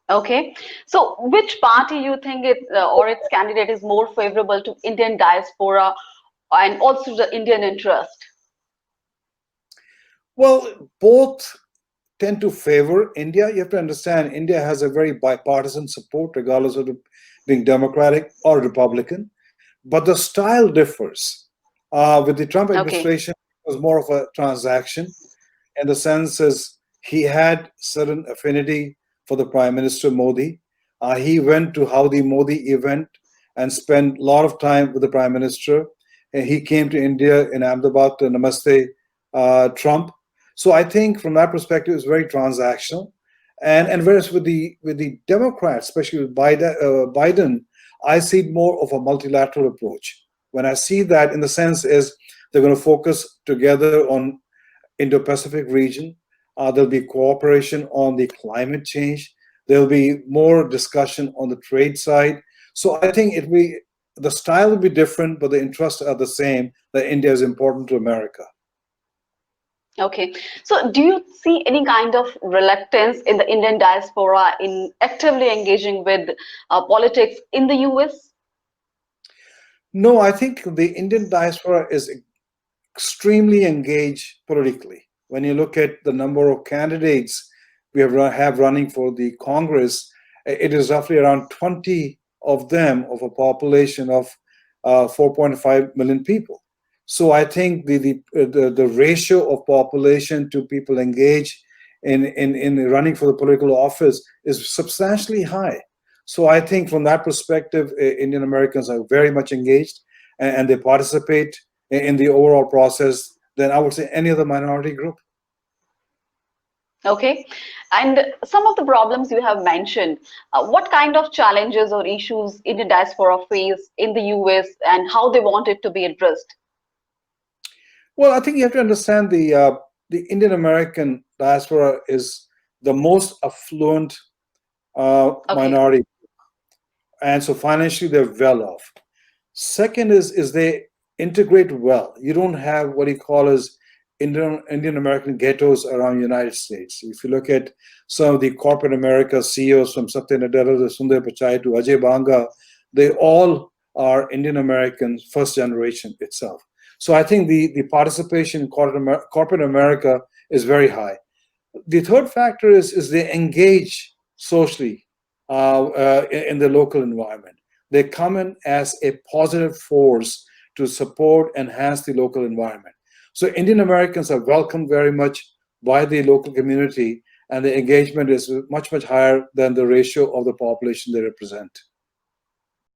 Okay, so which party you think it or its candidate is more favorable to Indian diaspora and also the Indian interest? Well, both tend to favor India. You have to understand, India has a very bipartisan support, regardless of being Democratic or Republican. But the style differs. With the Trump Okay, administration, it was more of a transaction, in the sense as he had certain affinity for the Prime Minister Modi. He went to Howdy Modi event and spent a lot of time with the Prime Minister. And he came to India in Ahmedabad to Namaste Trump. So I think from that perspective, it's very transactional. And whereas with the Democrats, especially with Biden, I see more of a multilateral approach. When I see that, in the sense is they're going to focus together on Indo-Pacific region. There'll be cooperation on the climate change. There'll be more discussion on the trade side. So I think the style will be different, but the interests are the same. That India is important to America. okay. So do you see any kind of reluctance in the Indian diaspora in actively engaging with politics in the US? No, I think the Indian diaspora is extremely engaged politically. When you look at the number of candidates we have running for the Congress, it is roughly around 20 of them of a population of 4.5 million people. So I think the ratio of population to people engaged in running for the political office is substantially high. So I think from that perspective, Indian Americans are very much engaged, and they participate in the overall process than I would say any other minority group. Okay. And some of the problems you have mentioned, what kind of challenges or issues Indian diaspora face in the US and how they want it to be addressed? Well, I think you have to understand the Indian American diaspora is the most affluent Okay. minority, and so financially they're well off. Second is they integrate well. You don't have what you call as Indian American ghettos around the United States. If you look at some of the corporate America CEOs from Satya Nadella to Sundar Pichai to Ajay Banga, they all are Indian Americans, first generation itself. So I think the participation in corporate America is very high. The third factor is they engage socially in the local environment. They come in as a positive force to support, enhance the local environment. So Indian Americans are welcomed very much by the local community, and the engagement is much, much higher than the ratio of the population they represent.